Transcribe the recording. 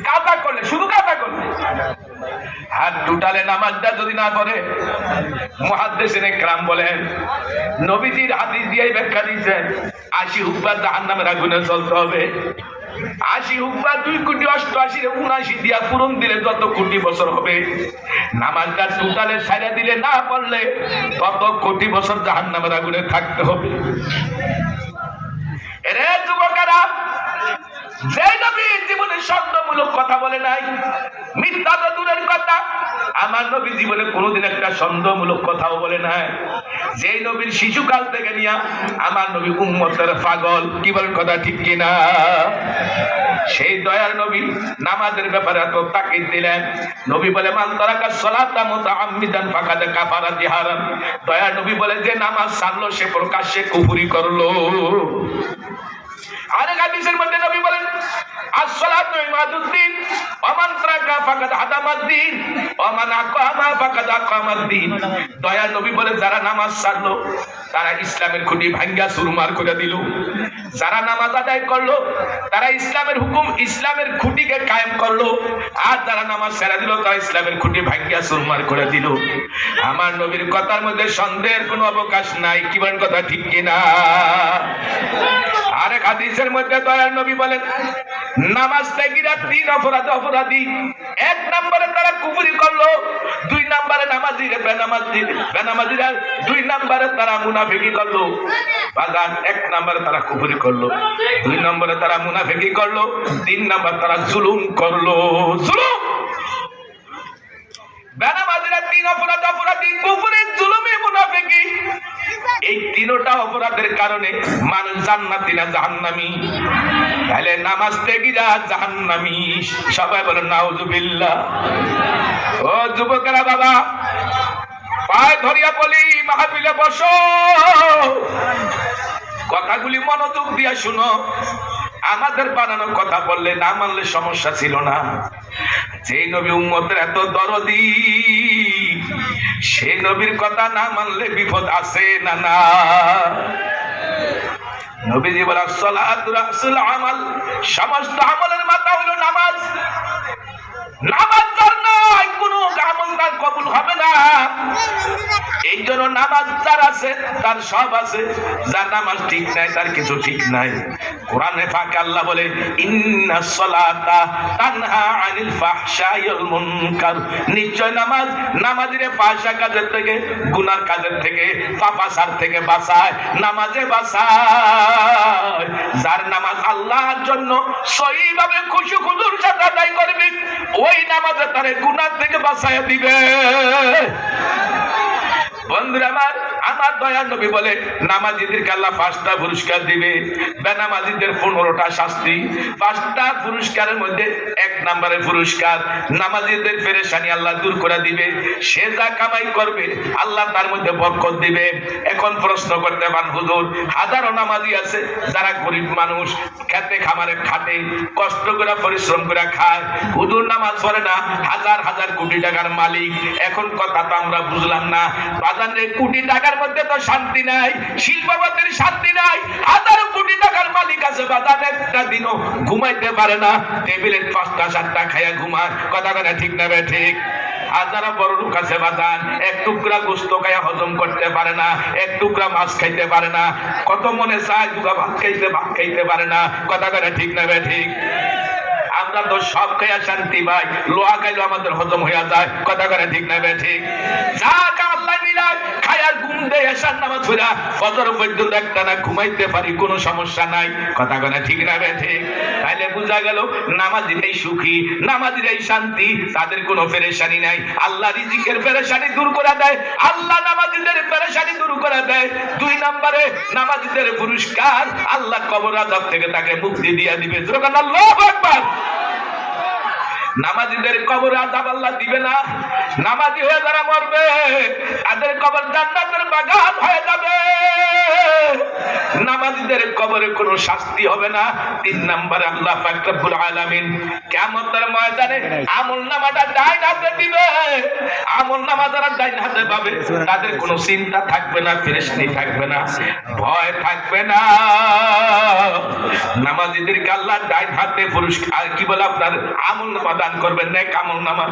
কাজা করলে, শুধু কাজা করলে। আর টোটালে নামাজটা যদি না পড়ে, মুহাদ্দিসিনে কেরাম বলেন, নবীজির হাদিস দিয়ে ব্যাখ্যা দিয়েছেন 80 হুকবার জাহান্নামের আগুনে জ্বলতে হবে। 80 হুকবার 2,88,79 দিয়া পূরণ দিলে যত কোটি বছর হবে। নামাজটা টোটালে ছাইড়া দিলে, না পড়লে তত কোটি বছর জাহান্নামের আগুনে থাকতে হবে। এরে যুবকেরা, যে নবী জীবনে সত্যমূলক কথা বলে নাই, মিথ্যা তো দূরের কথা, আমার নবী জীবনে কোনোদিন একটা সন্দেহমূলক কথাও বলে নাই। যে নবীর শিশুকাল থেকে নিয়ে আমার নবী উম্মতের পাগল, কি বলেন কথা ঠিক কিনা? সেই দয়ার নবী নামাজের ব্যাপারে এত তাকিদ দিলেন। নবী বলে, মান তারাকা সালাতা মুতাআম্মিদান ফাকাদ কাফারা জিহারান। দয়ার নবী বলে, যে নামাজ ছাড়লো সে প্রকাশ্যে কুফরি করলো। আরেক হাদিসের মধ্যে নবী বলেন, as-salatu imaduddin wa man taraka faqad hadamaddin wa man aqama faqad aqamaddin। দয়ার নবী বলে, যারা নামাজ ছাড়লো তারা ইসলামের খুঁটি ভাঙ্গা চুরমার করে দিল। যারা নামাজ আদায় করলো তারা ইসলামের হুকুম, ইসলামের খুঁটিকে কায়েম করলো। আর যারা নামাজ ছেড়ে দিল তারা ইসলামের খুঁটি ভাঙ্গা চুরমার করে দিল। আমার নবীর কথার মধ্যে সন্দেহের কোনো অবকাশ নাই, কি বলেন কথা ঠিক কিনা? আরেক হাদিসের মধ্যে দয়ার নবী বলেন, নামাজ ত্যাগীরা 3 অপরাধী। 1 নম্বরে তারা কুফরি করলো, 2 নম্বরে বেনামাজিরা 2 নম্বরে তারা মুনাফিকি করলো। বাগান 1 নম্বরে তারা কুফরি করলো, 2 নম্বরে তারা মুনাফিকি করলো, 3 নম্বরে তারা জুলুম করলো। জুলুম, বেনামাজিরা 3 অপরাধী, কুফরি, জুলুমি, মুনাফিকি। এই 3টা অপরাধের কারণে মানুষ জান্নাতি না জাহান্নামী। তাহলে নামাজ ত্যাগীরা জাহান্নামী। সবাই বলেন নাউজুবিল্লাহ। ও যুবকেরা, বাবা পায়ে ধরিয়া বলি, মাহফিলে বসো, কথাগুলি মনোযোগ দিয়া শুনো। আমাদের বানানো কথা বললে না মানলে সমস্যা ছিল না। যে নবী উম্মতের এত দরদি, সেই নবীর কথা না মানলে বিপদ আছে না? না। নবীজি বলে, সালাতু রাসুল আমাল, সমস্ত আমলের মাথা হলো নামাজ। নামাজ যার নাই, কোনো আমল তার কবুল হবে না। এই জন্য নামাজ যার আছে তার সব আছে, যার নামাজ ঠিক নাই তার কিছু ঠিক নাই। কোরআনে পাকে আল্লাহ বলে, ইন্নাস সালাতা তানহা আনিল ফাহশাই ওয়াল মুনকার। নিশ্চয় নামাজ নামাজিরে ফাহশা কাজের থেকে, গুনার কাজের থেকে, পাপাচার থেকে বাঁচায়। নামাজে বাঁচায়। যার নামাজ আল্লাহর জন্য সহিভাবে খুশু খুদুর সাথে আদায় করবে, ওই নামাজে তারে গুনাহ থেকে বাঁচায় দিবে। বন্ধুরা আমার দয়ার নবী বলে, নামাজীদেরকে আল্লাহ 5টা পুরস্কার দিবে, বেনামাজীদের 15টা শাস্তি। 5টা পুরস্কারের মধ্যে 1 নম্বরের পুরস্কার, নামাজীদের পেরেশানি আল্লাহ দূর করে দিবে। সে যা কামাই করবে আল্লাহ তার মধ্যে বরকত দিবে। এখন প্রশ্ন করতে পারেন, হুজুর হাজারো নামাজি আছে যারা গরিব মানুষ, খেতে খামারে খাটে, কষ্ট করে পরিশ্রম করে খায়, হুজুর নামাজ পড়ে না, হাজার হাজার কোটি টাকার মালিক। এখন কথা তো আমরা বুঝলাম না, বাজারে কোটি টাকার মধ্যে তো শান্তি নাই, শিল্পপতির শান্তি নাই। হাজারো কোটি টাকার মালিক আছে, বাজারে একটা দিনও ঘুমাইতে পারে না, টেবিলে 5টা 7টা খাইয়া ঘুমায়। কথা বলে ঠিক না? ঠিক। হাজারো বড় লোক আছে, বাজার 1 টুকরা গোস্ত খাইয়া হজম করতে পারে না, 1 টুকরা মাছ খাইতে পারে না, কত মনে চায় দুগা ভাত খাইতে পারে না। কথা বলে ঠিক না? ঠিক। আমরা তো সব খাইয়া শান্তি পাই, লোহা খাইলেও আমাদের হজম হইয়া যায়। কথা করে ঠিক না? ঠিক। যা আল্লাহ মিলায় খায়ার ঘুম দেয়, এশার নামাজ পড়া ফজর পর্যন্ত একটানা ঘুমাইতে পারি, কোনো সমস্যা নাই। কথা করে ঠিক না? ঠিক। তাইলে বোঝা গেল নামাজিরাই সুখী, নামাজিরাই শান্তি, তাদের কোনো পেরেশানি নাই। আল্লাহ রিজিকের পেরেশানি দূর করে দেয়, আল্লাহ নামাজিদের পেরেশানি দূর করে দেয়। 2 নম্বরে নামাজিদের পুরস্কার, আল্লাহ কবর আযাব থেকে তাকে মুক্তি দিয়ে দিবে। যখন আল্লাহু আকবার। নামাজীদের কবরে আযাব আল্লাহ দিবে না। নামাজি হয়ে যারা মরবে তাদের কবর জান্নাতের বাগান হয়ে যাবে। নামাজীদের কবরে কোনো শাস্তি হবে না। 3 নম্বরে আল্লাহ পাক রব্বুল আলামিন কিয়ামতের ময়দানে আমলনামাটা ডাইন হাতে দিবে। আমলনামা যারা ডাইন হাতে পাবে তাদের কোনো চিন্তা থাকবে না, পেরেশানি থাকবে না, ভয় থাকবে না। নামাজীদেরকে আল্লাহ ডাইন হাতে পুরস্কার কি বলে আপনার আমলনামা দান করবেন, নেক আমলনামা।